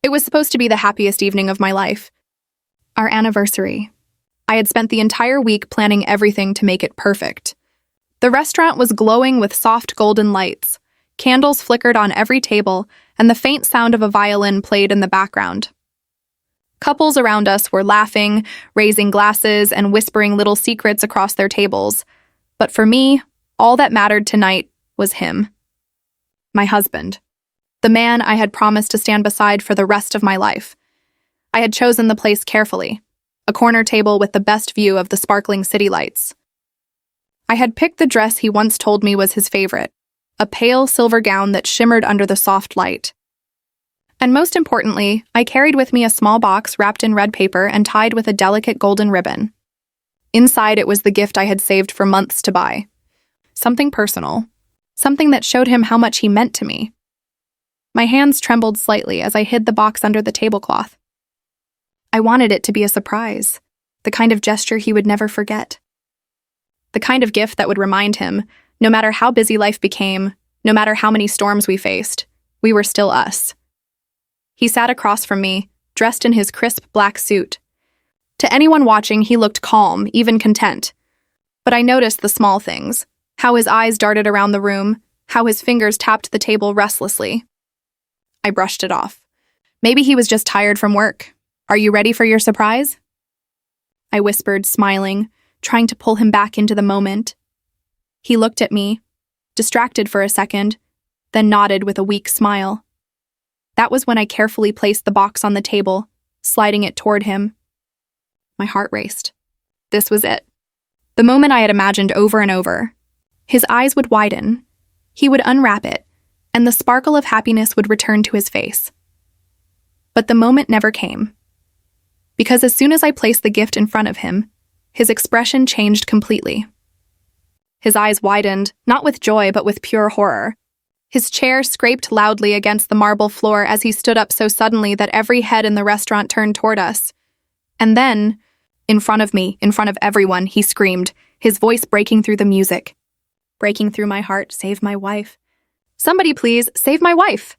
It was supposed to be the happiest evening of my life. Our anniversary. I had spent the entire week planning everything to make it perfect. The restaurant was glowing with soft golden lights. Candles flickered on every table, and the faint sound of a violin played in the background. Couples around us were laughing, raising glasses, and whispering little secrets across their tables. But for me, all that mattered tonight was him. My husband. The man I had promised to stand beside for the rest of my life. I had chosen the place carefully, a corner table with the best view of the sparkling city lights. I had picked the dress he once told me was his favorite, a pale silver gown that shimmered under the soft light. And most importantly, I carried with me a small box wrapped in red paper and tied with a delicate golden ribbon. Inside it was the gift I had saved for months to buy. Something personal, something that showed him how much he meant to me. My hands trembled slightly as I hid the box under the tablecloth. I wanted it to be a surprise, the kind of gesture he would never forget. The kind of gift that would remind him, no matter how busy life became, no matter how many storms we faced, we were still us. He sat across from me, dressed in his crisp black suit. To anyone watching, he looked calm, even content. But I noticed the small things, how his eyes darted around the room, how his fingers tapped the table restlessly. I brushed it off. Maybe he was just tired from work. Are you ready for your surprise? I whispered, smiling, trying to pull him back into the moment. He looked at me, distracted for a second, then nodded with a weak smile. That was when I carefully placed the box on the table, sliding it toward him. My heart raced. This was it. The moment I had imagined over and over. His eyes would widen. He would unwrap it, and the sparkle of happiness would return to his face. But the moment never came. Because as soon as I placed the gift in front of him, his expression changed completely. His eyes widened, not with joy but with pure horror. His chair scraped loudly against the marble floor as he stood up so suddenly that every head in the restaurant turned toward us. And then, in front of me, in front of everyone, he screamed, his voice breaking through the music. Breaking through my heart, save my wife. Somebody please, save my wife.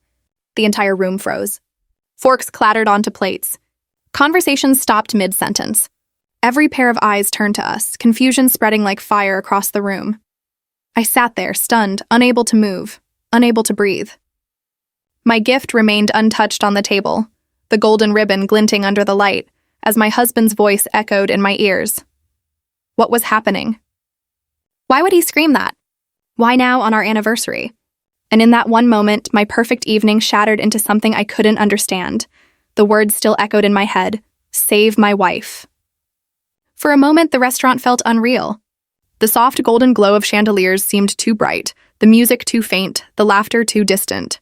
The entire room froze. Forks clattered onto plates. Conversations stopped mid-sentence. Every pair of eyes turned to us, confusion spreading like fire across the room. I sat there, stunned, unable to move, unable to breathe. My gift remained untouched on the table, the golden ribbon glinting under the light, as my husband's voice echoed in my ears. What was happening? Why would he scream that? Why now on our anniversary? And in that one moment, my perfect evening shattered into something I couldn't understand. The words still echoed in my head, save my wife. For a moment, the restaurant felt unreal. The soft golden glow of chandeliers seemed too bright, the music too faint, the laughter too distant.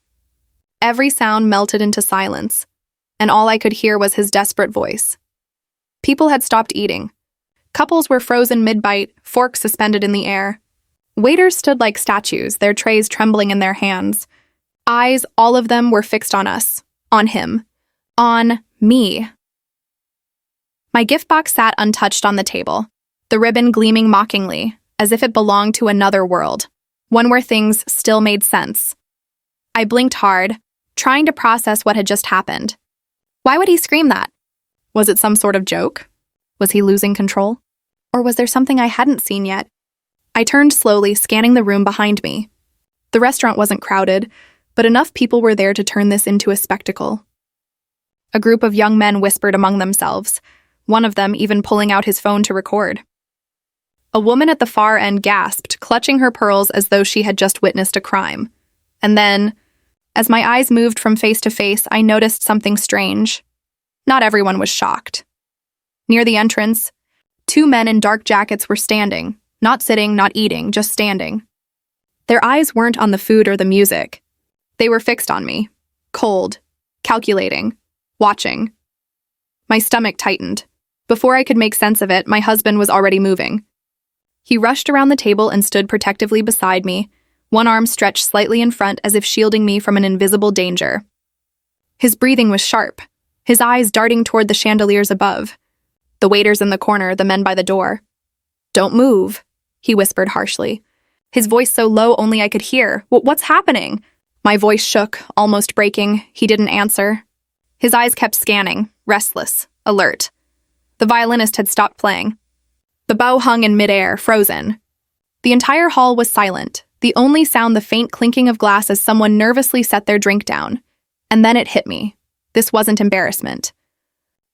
Every sound melted into silence, and all I could hear was his desperate voice. People had stopped eating. Couples were frozen mid-bite, forks suspended in the air. Waiters stood like statues, their trays trembling in their hands. Eyes, all of them, were fixed on us, on him, on me. My gift box sat untouched on the table, the ribbon gleaming mockingly, as if it belonged to another world, one where things still made sense. I blinked hard, trying to process what had just happened. Why would he scream that? Was it some sort of joke? Was he losing control? Or was there something I hadn't seen yet? I turned slowly, scanning the room behind me. The restaurant wasn't crowded, but enough people were there to turn this into a spectacle. A group of young men whispered among themselves, one of them even pulling out his phone to record. A woman at the far end gasped, clutching her pearls as though she had just witnessed a crime. And then, as my eyes moved from face to face, I noticed something strange. Not everyone was shocked. Near the entrance, 2 men in dark jackets were standing, not sitting, not eating, just standing. Their eyes weren't on the food or the music. They were fixed on me, cold, calculating, watching. My stomach tightened. Before I could make sense of it, my husband was already moving. He rushed around the table and stood protectively beside me, one arm stretched slightly in front as if shielding me from an invisible danger. His breathing was sharp, his eyes darting toward the chandeliers above. The waiters in the corner, the men by the door. "Don't move," he whispered harshly, his voice so low only I could hear. What's happening?" My voice shook, almost breaking. He didn't answer. His eyes kept scanning, restless, alert. The violinist had stopped playing. The bow hung in midair, frozen. The entire hall was silent, the only sound the faint clinking of glass as someone nervously set their drink down. And then it hit me. This wasn't embarrassment.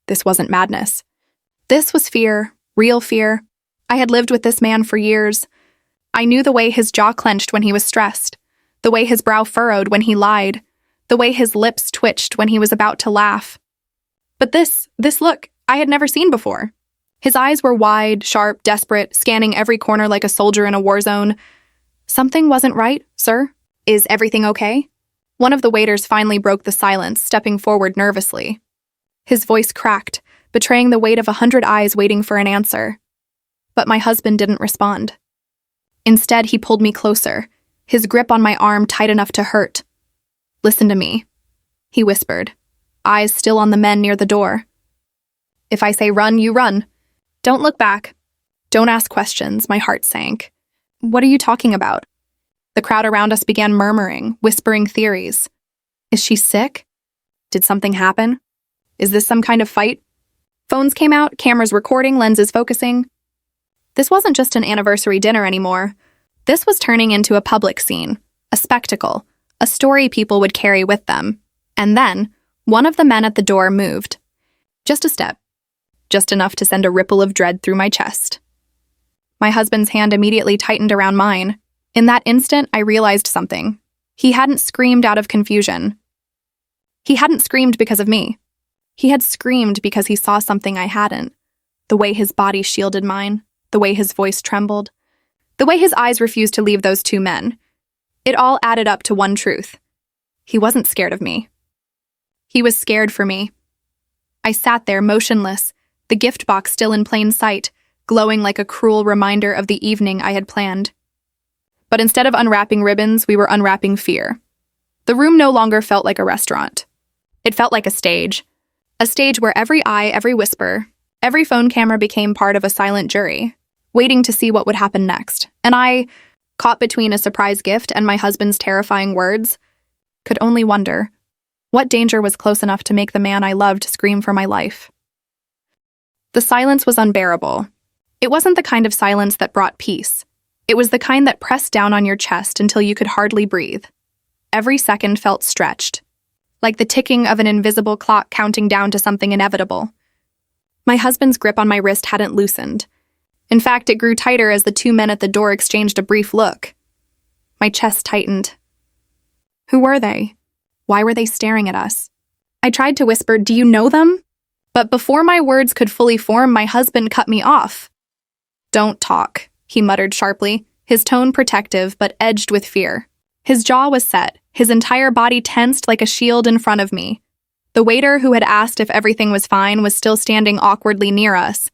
This wasn't madness. This was fear, real fear. I had lived with this man for years. I knew the way his jaw clenched when he was stressed, the way his brow furrowed when he lied, the way his lips twitched when he was about to laugh. But this look, I had never seen before. His eyes were wide, sharp, desperate, scanning every corner like a soldier in a war zone. "Something wasn't right, sir? Is everything okay?" One of the waiters finally broke the silence, stepping forward nervously. His voice cracked, betraying the weight of 100 eyes waiting for an answer. But my husband didn't respond. Instead, he pulled me closer, his grip on my arm tight enough to hurt. "Listen to me," he whispered, eyes still on the men near the door. "If I say run, you run. Don't look back. Don't ask questions." My heart sank. "What are you talking about?" The crowd around us began murmuring, whispering theories. Is she sick? Did something happen? Is this some kind of fight? Phones came out, cameras recording, lenses focusing. This wasn't just an anniversary dinner anymore. This was turning into a public scene, a spectacle, a story people would carry with them. And then, one of the men at the door moved. Just a step. Just enough to send a ripple of dread through my chest. My husband's hand immediately tightened around mine. In that instant, I realized something. He hadn't screamed out of confusion. He hadn't screamed because of me. He had screamed because he saw something I hadn't. The way his body shielded mine, the way his voice trembled, the way his eyes refused to leave those two men. It all added up to one truth. He wasn't scared of me. He was scared for me. I sat there motionless, the gift box still in plain sight, glowing like a cruel reminder of the evening I had planned. But instead of unwrapping ribbons, we were unwrapping fear. The room no longer felt like a restaurant. It felt like a stage where every eye, every whisper, every phone camera became part of a silent jury, waiting to see what would happen next. And I, caught between a surprise gift and my husband's terrifying words, could only wonder what danger was close enough to make the man I loved scream for my life. The silence was unbearable. It wasn't the kind of silence that brought peace. It was the kind that pressed down on your chest until you could hardly breathe. Every second felt stretched, like the ticking of an invisible clock counting down to something inevitable. My husband's grip on my wrist hadn't loosened. In fact, it grew tighter as the two men at the door exchanged a brief look. My chest tightened. Who were they? Why were they staring at us? I tried to whisper, "Do you know them?" But before my words could fully form, my husband cut me off. "Don't talk," he muttered sharply, his tone protective but edged with fear. His jaw was set, his entire body tensed like a shield in front of me. The waiter who had asked if everything was fine was still standing awkwardly near us,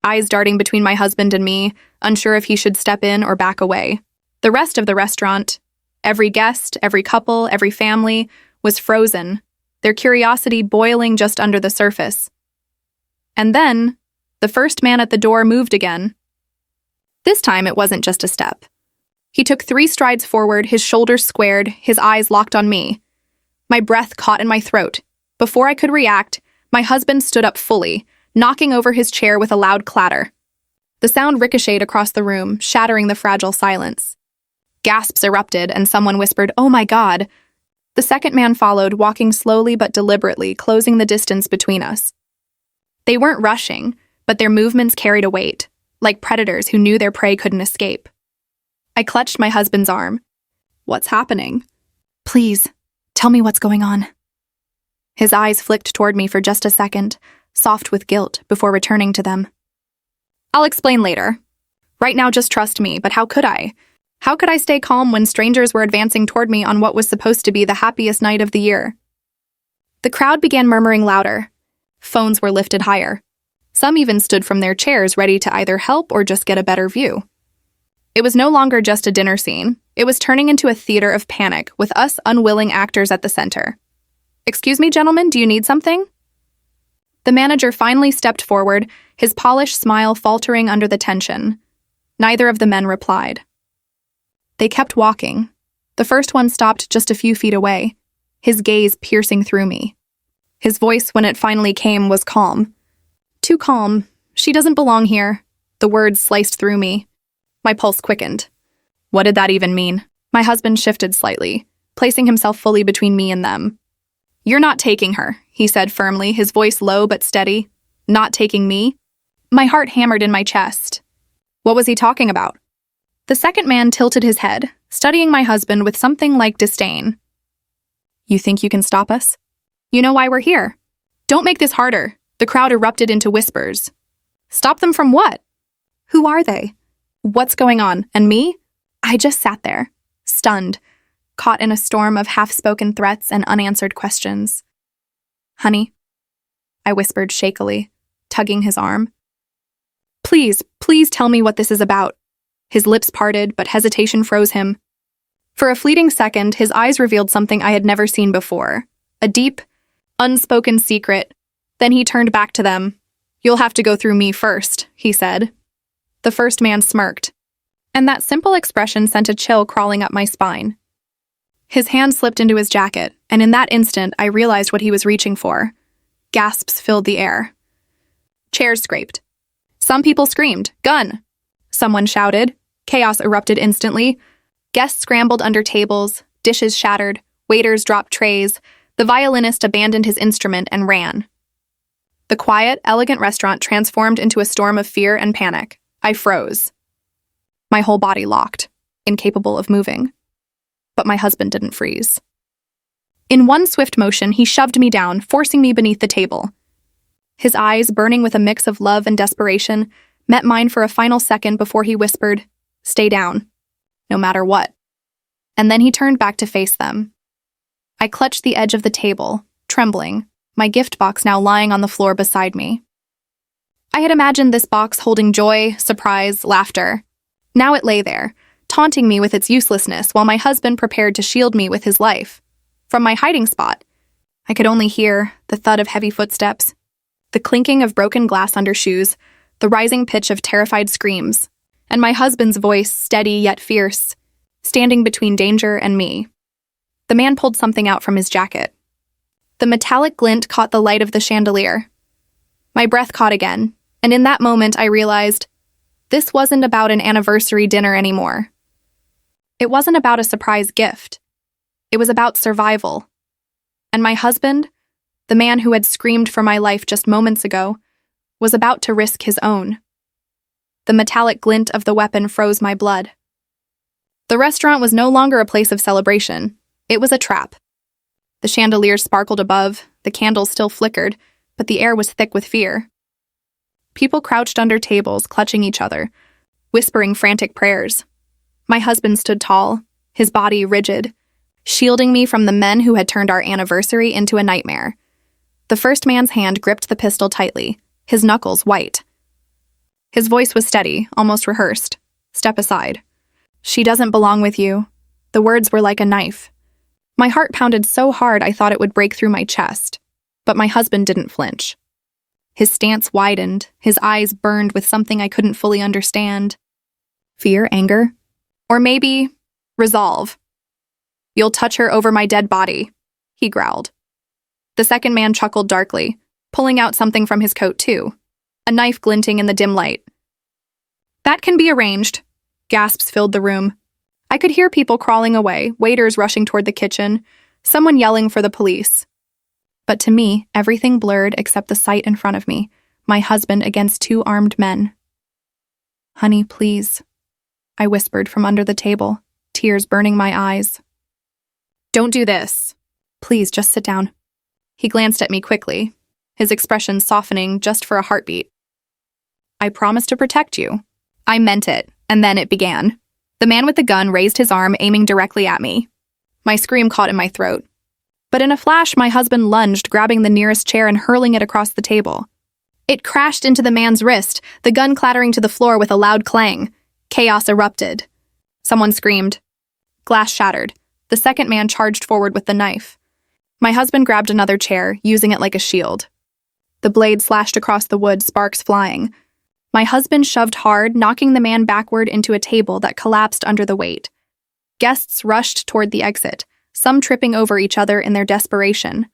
eyes darting between my husband and me, unsure if he should step in or back away. The rest of the restaurant, every guest, every couple, every family, was frozen, their curiosity boiling just under the surface. And then, the first man at the door moved again. This time it wasn't just a step. He took 3 strides forward, his shoulders squared, his eyes locked on me. My breath caught in my throat. Before I could react, my husband stood up fully, knocking over his chair with a loud clatter. The sound ricocheted across the room, shattering the fragile silence. Gasps erupted, and someone whispered, "Oh my God!" The second man followed, walking slowly but deliberately, closing the distance between us. They weren't rushing, but their movements carried a weight, like predators who knew their prey couldn't escape. I clutched my husband's arm. "What's happening?" "Please, tell me what's going on." His eyes flicked toward me for just a second, soft with guilt, before returning to them. "I'll explain later. Right now, just trust me, but how could I? How could I stay calm when strangers were advancing toward me on what was supposed to be the happiest night of the year?" The crowd began murmuring louder. Phones were lifted higher. Some even stood from their chairs ready to either help or just get a better view. It was no longer just a dinner scene. It was turning into a theater of panic, with us unwilling actors at the center. "Excuse me, gentlemen, do you need something?" The manager finally stepped forward, his polished smile faltering under the tension. Neither of the men replied. They kept walking. The first one stopped just a few feet away, his gaze piercing through me. His voice, when it finally came, was calm. Too calm. She doesn't belong here. The words sliced through me. My pulse quickened. What did that even mean? My husband shifted slightly, placing himself fully between me and them. You're not taking her, he said firmly, his voice low but steady. Not taking me? My heart hammered in my chest. What was he talking about? The second man tilted his head, studying my husband with something like disdain. You think you can stop us? You know why we're here. Don't make this harder. The crowd erupted into whispers. Stop them from what? Who are they? What's going on? And me? I just sat there, stunned, caught in a storm of half-spoken threats and unanswered questions. Honey, I whispered shakily, tugging his arm. Please, please tell me what this is about. His lips parted, but hesitation froze him. For a fleeting second, his eyes revealed something I had never seen before. A deep, unspoken secret. Then he turned back to them. You'll have to go through me first, he said. The first man smirked, and that simple expression sent a chill crawling up my spine. His hand slipped into his jacket, and in that instant I realized what he was reaching for. Gasps filled the air. Chairs scraped. Some people screamed, "Gun!" Someone shouted. Chaos erupted instantly. Guests scrambled under tables, dishes shattered, waiters dropped trays. The violinist abandoned his instrument and ran. The quiet, elegant restaurant transformed into a storm of fear and panic. I froze. My whole body locked, incapable of moving. But my husband didn't freeze. In one swift motion, he shoved me down, forcing me beneath the table. His eyes, burning with a mix of love and desperation, met mine for a final second before he whispered, "Stay down, no matter what." And then he turned back to face them. I clutched the edge of the table, trembling, my gift box now lying on the floor beside me. I had imagined this box holding joy, surprise, laughter. Now it lay there, taunting me with its uselessness while my husband prepared to shield me with his life. From my hiding spot, I could only hear the thud of heavy footsteps, the clinking of broken glass under shoes, the rising pitch of terrified screams, and my husband's voice, steady yet fierce, standing between danger and me. The man pulled something out from his jacket. The metallic glint caught the light of the chandelier. My breath caught again, and in that moment I realized this wasn't about an anniversary dinner anymore. It wasn't about a surprise gift. It was about survival. And my husband, the man who had screamed for my life just moments ago, was about to risk his own. The metallic glint of the weapon froze my blood. The restaurant was no longer a place of celebration. It was a trap. The chandelier sparkled above, the candles still flickered, but the air was thick with fear. People crouched under tables, clutching each other, whispering frantic prayers. My husband stood tall, his body rigid, shielding me from the men who had turned our anniversary into a nightmare. The first man's hand gripped the pistol tightly, his knuckles white. His voice was steady, almost rehearsed. Step aside. She doesn't belong with you. The words were like a knife. My heart pounded so hard I thought it would break through my chest. But my husband didn't flinch. His stance widened, his eyes burned with something I couldn't fully understand. Fear, anger? Or maybe resolve. You'll touch her over my dead body, he growled. The second man chuckled darkly, pulling out something from his coat too, a knife glinting in the dim light. That can be arranged. Gasps filled the room. I could hear people crawling away, waiters rushing toward the kitchen, someone yelling for the police. But to me, everything blurred except the sight in front of me, my husband against two armed men. Honey, please, I whispered from under the table, tears burning my eyes. Don't do this. Please, just sit down. He glanced at me quickly, his expression softening just for a heartbeat. I promised to protect you. I meant it, and then it began. The man with the gun raised his arm, aiming directly at me. My scream caught in my throat. But in a flash, my husband lunged, grabbing the nearest chair and hurling it across the table. It crashed into the man's wrist, the gun clattering to the floor with a loud clang. Chaos erupted. Someone screamed. Glass shattered. The second man charged forward with the knife. My husband grabbed another chair, using it like a shield. The blade slashed across the wood, sparks flying. My husband shoved hard, knocking the man backward into a table that collapsed under the weight. Guests rushed toward the exit, some tripping over each other in their desperation.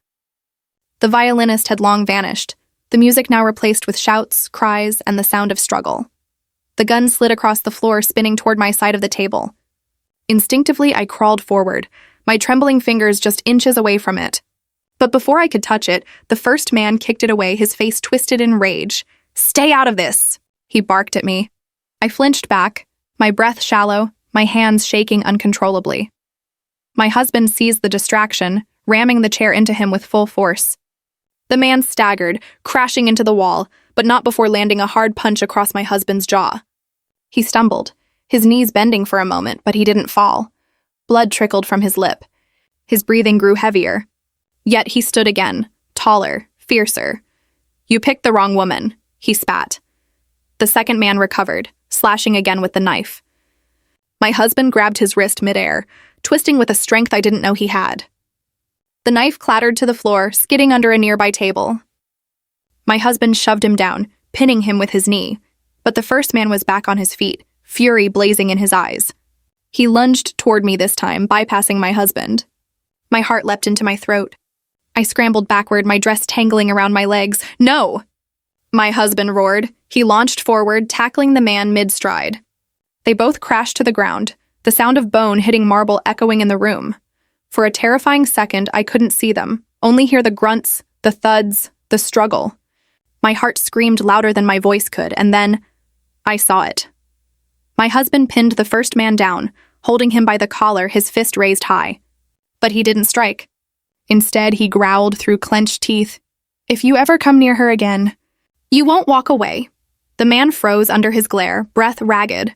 The violinist had long vanished, the music now replaced with shouts, cries, and the sound of struggle. The gun slid across the floor, spinning toward my side of the table. Instinctively, I crawled forward, my trembling fingers just inches away from it. But before I could touch it, the first man kicked it away, his face twisted in rage. "Stay out of this!" he barked at me. I flinched back, my breath shallow, my hands shaking uncontrollably. My husband seized the distraction, ramming the chair into him with full force. The man staggered, crashing into the wall, but not before landing a hard punch across my husband's jaw. He stumbled, his knees bending for a moment, but he didn't fall. Blood trickled from his lip. His breathing grew heavier. Yet he stood again, taller, fiercer. "You picked the wrong woman," he spat. The second man recovered, slashing again with the knife. My husband grabbed his wrist midair, twisting with a strength I didn't know he had. The knife clattered to the floor, skidding under a nearby table. My husband shoved him down, pinning him with his knee, but the first man was back on his feet, fury blazing in his eyes. He lunged toward me this time, bypassing my husband. My heart leapt into my throat. I scrambled backward, my dress tangling around my legs. "No!" my husband roared. He launched forward, tackling the man mid-stride. They both crashed to the ground, the sound of bone hitting marble echoing in the room. For a terrifying second, I couldn't see them, only hear the grunts, the thuds, the struggle. My heart screamed louder than my voice could, and then I saw it. My husband pinned the first man down, holding him by the collar, his fist raised high. But he didn't strike. Instead, he growled through clenched teeth, "If you ever come near her again, you won't walk away." The man froze under his glare, breath ragged,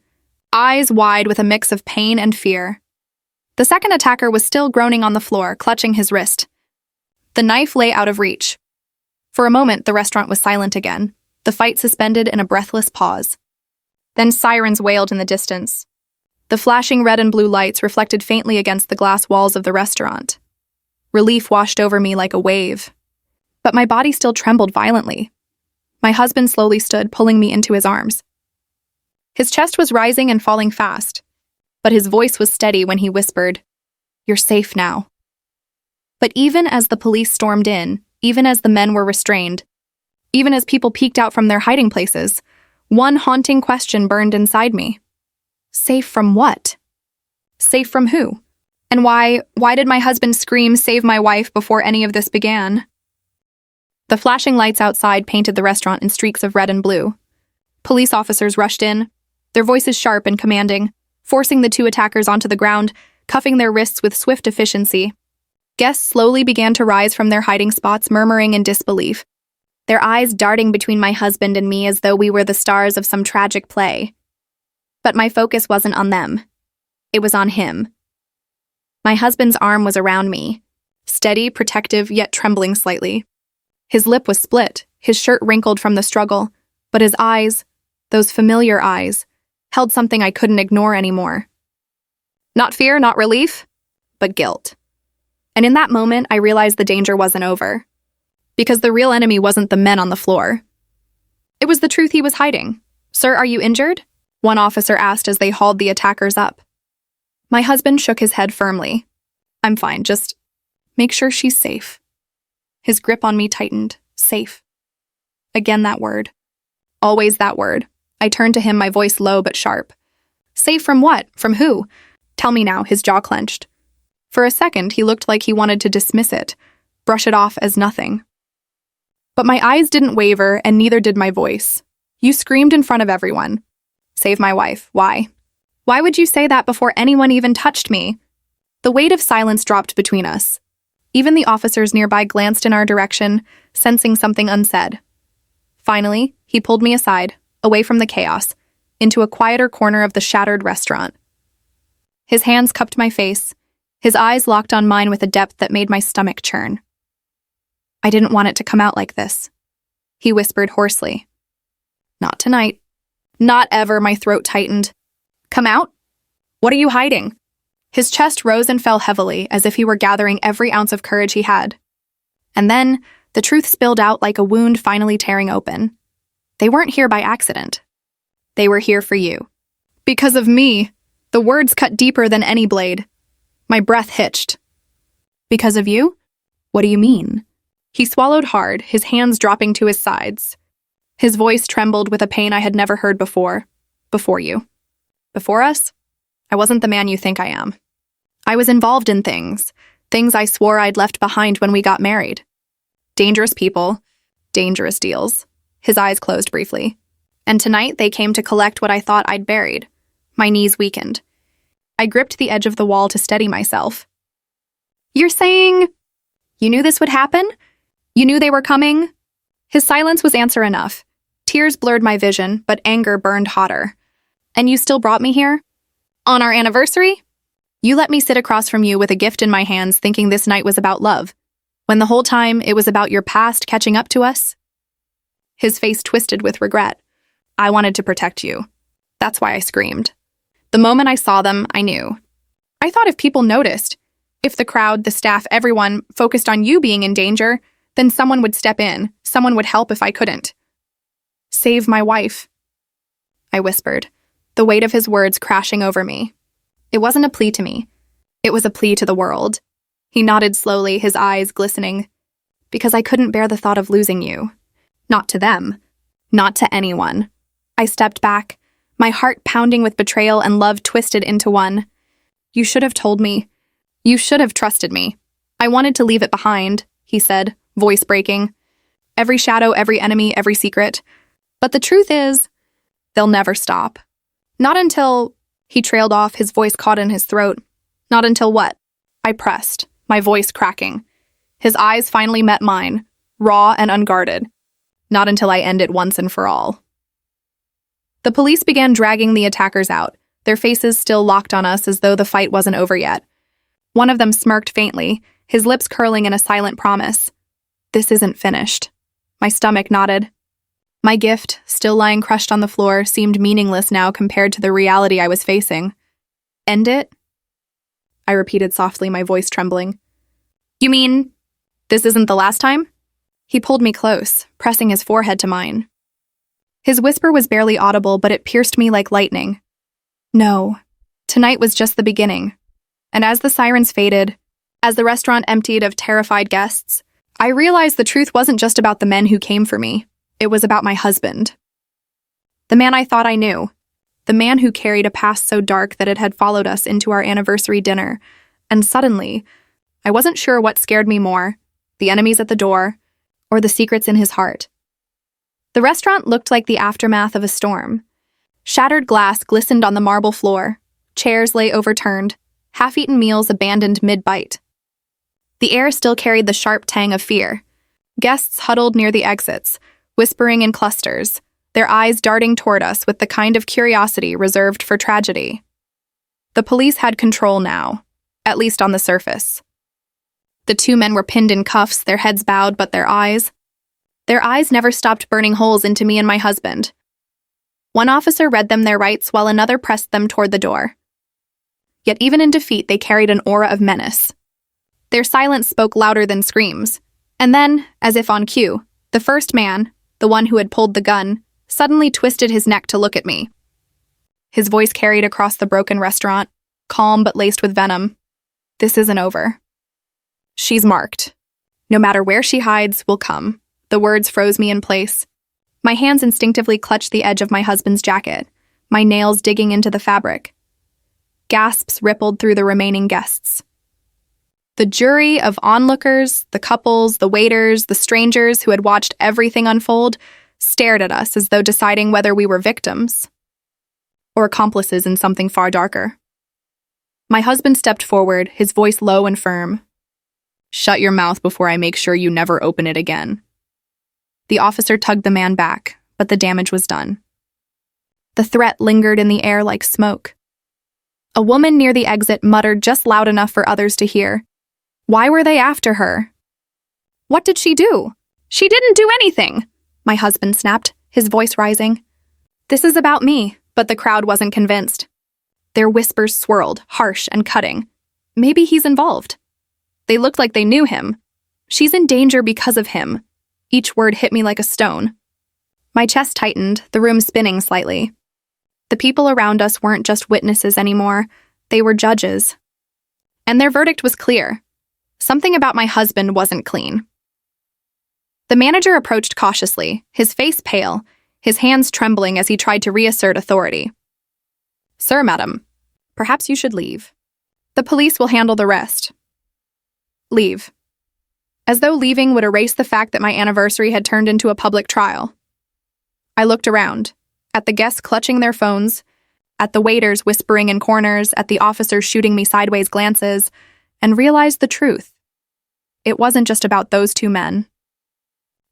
eyes wide with a mix of pain and fear. The second attacker was still groaning on the floor, clutching his wrist. The knife lay out of reach. For a moment, the restaurant was silent again, the fight suspended in a breathless pause. Then sirens wailed in the distance. The flashing red and blue lights reflected faintly against the glass walls of the restaurant. Relief washed over me like a wave. But my body still trembled violently. My husband slowly stood, pulling me into his arms. His chest was rising and falling fast, but his voice was steady when he whispered, "You're safe now." But even as the police stormed in, even as the men were restrained, even as people peeked out from their hiding places, one haunting question burned inside me. Safe from what? Safe from who? And why did my husband scream, "Save my wife," before any of this began? The flashing lights outside painted the restaurant in streaks of red and blue. Police officers rushed in, their voices sharp and commanding, forcing the two attackers onto the ground, cuffing their wrists with swift efficiency. Guests slowly began to rise from their hiding spots, murmuring in disbelief, their eyes darting between my husband and me as though we were the stars of some tragic play. But my focus wasn't on them. It was on him. My husband's arm was around me, steady, protective, yet trembling slightly. His lip was split, his shirt wrinkled from the struggle, but his eyes, those familiar eyes, held something I couldn't ignore anymore. Not fear, not relief, but guilt. And in that moment, I realized the danger wasn't over. Because the real enemy wasn't the men on the floor. It was the truth he was hiding. "Sir, are you injured?" one officer asked as they hauled the attackers up. My husband shook his head firmly. "I'm fine, just make sure she's safe." His grip on me tightened. Safe. Again that word. Always that word. I turned to him, my voice low but sharp. "Safe from what? From who? Tell me now," his jaw clenched. For a second, he looked like he wanted to dismiss it, brush it off as nothing. But my eyes didn't waver, and neither did my voice. "You screamed in front of everyone. Save my wife. Why? Why would you say that before anyone even touched me?" The weight of silence dropped between us. Even the officers nearby glanced in our direction, sensing something unsaid. Finally, he pulled me aside, away from the chaos, into a quieter corner of the shattered restaurant. His hands cupped my face, his eyes locked on mine with a depth that made my stomach churn. "I didn't want it to come out like this," he whispered hoarsely. "Not tonight. Not ever," my throat tightened. "Come out? What are you hiding?" His chest rose and fell heavily, as if he were gathering every ounce of courage he had. And then, the truth spilled out like a wound finally tearing open. They weren't here by accident. They were here for you. Because of me. The words cut deeper than any blade. My breath hitched. "Because of you? What do you mean?" He swallowed hard, his hands dropping to his sides. His voice trembled with a pain I had never heard before. Before you. Before us? I wasn't the man you think I am. I was involved in things I swore I'd left behind when we got married. Dangerous people, dangerous deals. His eyes closed briefly. And tonight they came to collect what I thought I'd buried. My knees weakened. I gripped the edge of the wall to steady myself. You're saying you knew this would happen? You knew they were coming? His silence was answer enough. Tears blurred my vision, but anger burned hotter. And you still brought me here? On our anniversary? You let me sit across from you with a gift in my hands thinking this night was about love, when the whole time it was about your past catching up to us? His face twisted with regret. I wanted to protect you. That's why I screamed. The moment I saw them, I knew. I thought if people noticed, if the crowd, the staff, everyone focused on you being in danger, then someone would step in, someone would help if I couldn't. Save my wife, I whispered, the weight of his words crashing over me. It wasn't a plea to me. It was a plea to the world. He nodded slowly, his eyes glistening. Because I couldn't bear the thought of losing you. Not to them. Not to anyone. I stepped back, my heart pounding with betrayal and love twisted into one. You should have told me. You should have trusted me. I wanted to leave it behind, he said, voice breaking. Every shadow, every enemy, every secret. But the truth is, they'll never stop. Not until... He trailed off, his voice caught in his throat. Not until what? I pressed, my voice cracking. His eyes finally met mine, raw and unguarded. Not until I end it once and for all. The police began dragging the attackers out, their faces still locked on us as though the fight wasn't over yet. One of them smirked faintly, his lips curling in a silent promise. This isn't finished. My stomach nodded. My gift, still lying crushed on the floor, seemed meaningless now compared to the reality I was facing. End it? I repeated softly, my voice trembling. You mean, this isn't the last time? He pulled me close, pressing his forehead to mine. His whisper was barely audible, but it pierced me like lightning. No, tonight was just the beginning. And as the sirens faded, as the restaurant emptied of terrified guests, I realized the truth wasn't just about the men who came for me. It was about my husband. The man I thought I knew. The man who carried a past so dark that it had followed us into our anniversary dinner. And suddenly, I wasn't sure what scared me more, the enemies at the door, or the secrets in his heart. The restaurant looked like the aftermath of a storm. Shattered glass glistened on the marble floor. Chairs lay overturned, half-eaten meals abandoned mid-bite. The air still carried the sharp tang of fear. Guests huddled near the exits, whispering in clusters, their eyes darting toward us with the kind of curiosity reserved for tragedy. The police had control now, at least on the surface. The two men were pinned in cuffs, their heads bowed, but their eyes never stopped burning holes into me and my husband. One officer read them their rights while another pressed them toward the door. Yet even in defeat, they carried an aura of menace. Their silence spoke louder than screams. And then, as if on cue, the first man, the one who had pulled the gun, suddenly twisted his neck to look at me. His voice carried across the broken restaurant, calm but laced with venom. This isn't over. She's marked. No matter where she hides, we'll come. The words froze me in place. My hands instinctively clutched the edge of my husband's jacket, my nails digging into the fabric. Gasps rippled through the remaining guests. The jury of onlookers, the couples, the waiters, the strangers who had watched everything unfold, stared at us as though deciding whether we were victims or accomplices in something far darker. My husband stepped forward, his voice low and firm. Shut your mouth before I make sure you never open it again. The officer tugged the man back, but the damage was done. The threat lingered in the air like smoke. A woman near the exit muttered just loud enough for others to hear. Why were they after her? What did she do? She didn't do anything, my husband snapped, his voice rising. This is about me, but the crowd wasn't convinced. Their whispers swirled, harsh and cutting. Maybe he's involved. They looked like they knew him. She's in danger because of him. Each word hit me like a stone. My chest tightened, the room spinning slightly. The people around us weren't just witnesses anymore. They were judges. And their verdict was clear. Something about my husband wasn't clean. The manager approached cautiously, his face pale, his hands trembling as he tried to reassert authority. "Sir, madam, perhaps you should leave. The police will handle the rest." Leave. As though leaving would erase the fact that my anniversary had turned into a public trial. I looked around, at the guests clutching their phones, at the waiters whispering in corners, at the officers shooting me sideways glances, and realized the truth. It wasn't just about those two men.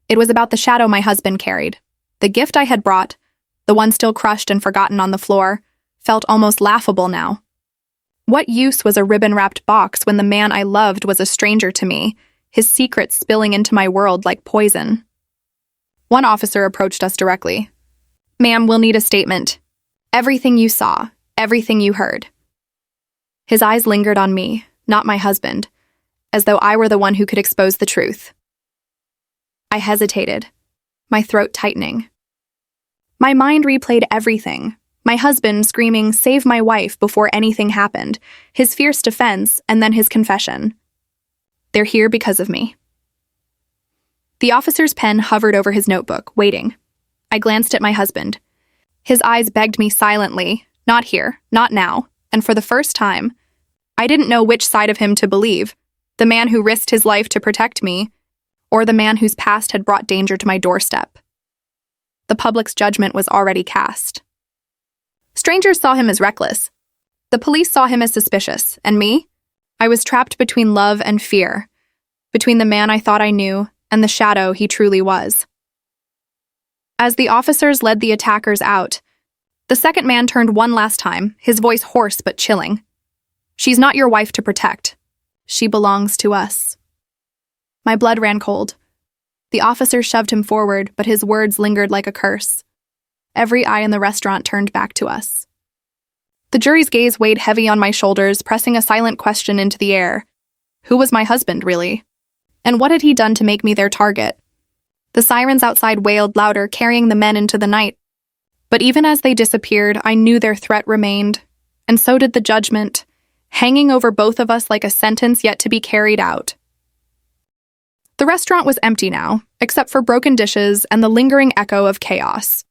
It was about the shadow my husband carried. The gift I had brought, the one still crushed and forgotten on the floor, felt almost laughable now. What use was a ribbon-wrapped box when the man I loved was a stranger to me, his secrets spilling into my world like poison? One officer approached us directly. "Ma'am, we'll need a statement. Everything you saw, everything you heard." His eyes lingered on me, not my husband, as though I were the one who could expose the truth. I hesitated, my throat tightening. My mind replayed everything. My husband screaming, "Save my wife," before anything happened, his fierce defense, and then his confession. They're here because of me. The officer's pen hovered over his notebook, waiting. I glanced at my husband. His eyes begged me silently, "Not here, not now," and for the first time, I didn't know which side of him to believe, the man who risked his life to protect me, or the man whose past had brought danger to my doorstep. The public's judgment was already cast. Strangers saw him as reckless. The police saw him as suspicious, and me? I was trapped between love and fear, between the man I thought I knew and the shadow he truly was. As the officers led the attackers out, the second man turned one last time, his voice hoarse but chilling. "She's not your wife to protect. She belongs to us." My blood ran cold. The officer shoved him forward, but his words lingered like a curse. Every eye in the restaurant turned back to us. The jury's gaze weighed heavy on my shoulders, pressing a silent question into the air. Who was my husband, really? And what had he done to make me their target? The sirens outside wailed louder, carrying the men into the night. But even as they disappeared, I knew their threat remained, and so did the judgment, hanging over both of us like a sentence yet to be carried out. The restaurant was empty now, except for broken dishes and the lingering echo of chaos.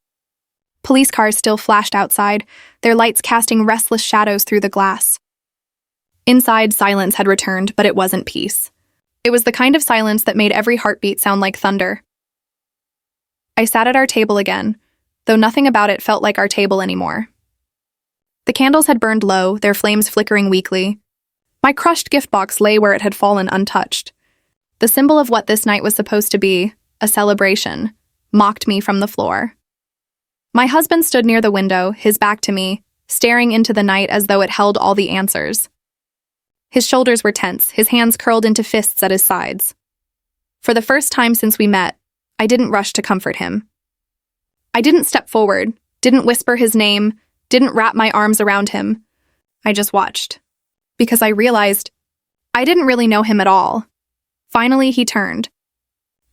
Police cars still flashed outside, their lights casting restless shadows through the glass. Inside, silence had returned, but it wasn't peace. It was the kind of silence that made every heartbeat sound like thunder. I sat at our table again, though nothing about it felt like our table anymore. The candles had burned low, their flames flickering weakly. My crushed gift box lay where it had fallen untouched. The symbol of what this night was supposed to be, a celebration, mocked me from the floor. My husband stood near the window, his back to me, staring into the night as though it held all the answers. His shoulders were tense, his hands curled into fists at his sides. For the first time since we met, I didn't rush to comfort him. I didn't step forward, didn't whisper his name, didn't wrap my arms around him. I just watched. Because I realized I didn't really know him at all. Finally, he turned.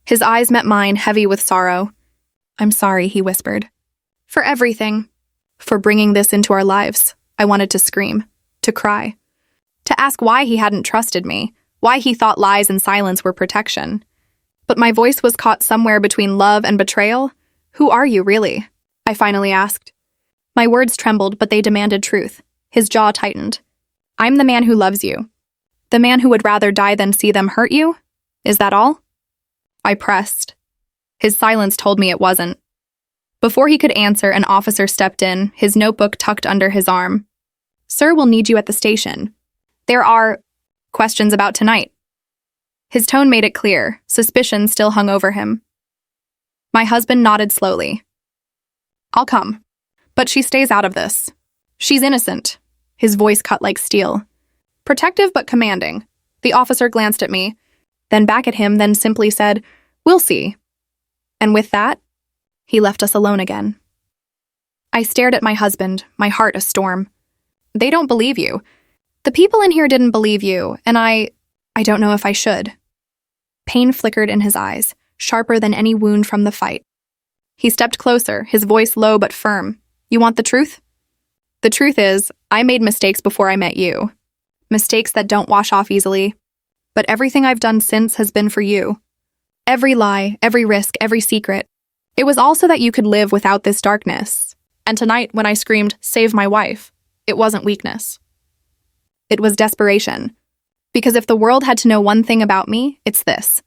His eyes met mine, heavy with sorrow. "I'm sorry," he whispered. "For everything. For bringing this into our lives." I wanted to scream, to cry, to ask why he hadn't trusted me, why he thought lies and silence were protection. But my voice was caught somewhere between love and betrayal. "Who are you, really?" I finally asked. My words trembled, but they demanded truth. His jaw tightened. "I'm the man who loves you. The man who would rather die than see them hurt you? Is that all?" I pressed. His silence told me it wasn't. Before he could answer, an officer stepped in, his notebook tucked under his arm. "Sir, we'll need you at the station. There are questions about tonight." His tone made it clear, suspicion still hung over him. My husband nodded slowly. "I'll come. But she stays out of this. She's innocent." His voice cut like steel. Protective but commanding. The officer glanced at me, then back at him, then simply said, "We'll see." And with that, he left us alone again. I stared at my husband, my heart a storm. "They don't believe you. The people in here didn't believe you, and I don't know if I should." Pain flickered in his eyes, sharper than any wound from the fight. He stepped closer, his voice low but firm. "You want the truth?" "The truth is, I made mistakes before I met you. Mistakes that don't wash off easily. But everything I've done since has been for you. Every lie, every risk, every secret. It was all so that you could live without this darkness. And tonight, when I screamed, "Save my wife," it wasn't weakness. It was desperation. Because if the world had to know one thing about me, it's this.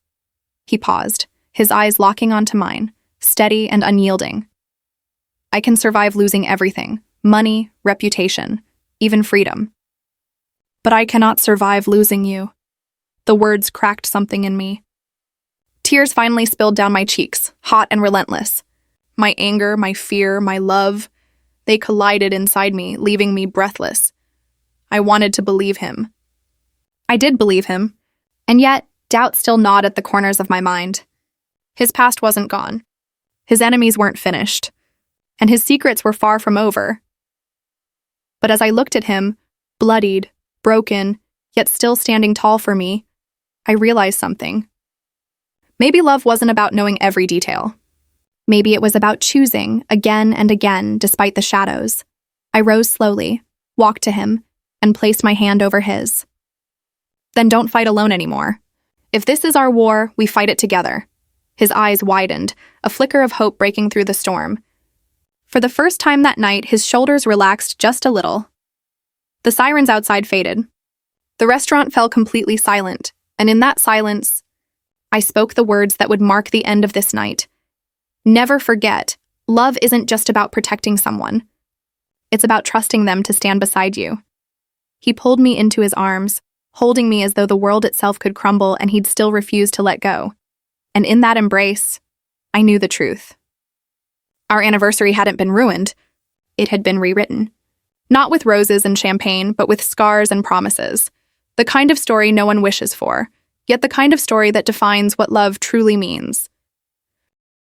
He paused, his eyes locking onto mine, steady and unyielding. I can survive losing everything, money, reputation, even freedom. But I cannot survive losing you. The words cracked something in me. Tears finally spilled down my cheeks, hot and relentless. My anger, my fear, my love, they collided inside me, leaving me breathless. I wanted to believe him. I did believe him, and yet doubt still gnawed at the corners of my mind. His past wasn't gone. His enemies weren't finished, and his secrets were far from over. But as I looked at him, bloodied, broken, yet still standing tall for me, I realized something. Maybe love wasn't about knowing every detail. Maybe it was about choosing again and again despite the shadows. I rose slowly, walked to him, and placed my hand over his. Then don't fight alone anymore. If this is our war, we fight it together. His eyes widened, a flicker of hope breaking through the storm. For the first time that night, his shoulders relaxed just a little. The sirens outside faded. The restaurant fell completely silent, and in that silence, I spoke the words that would mark the end of this night. Never forget, love isn't just about protecting someone. It's about trusting them to stand beside you. He pulled me into his arms, holding me as though the world itself could crumble and he'd still refuse to let go. And in that embrace, I knew the truth. Our anniversary hadn't been ruined. It had been rewritten. Not with roses and champagne, but with scars and promises. The kind of story no one wishes for, yet the kind of story that defines what love truly means.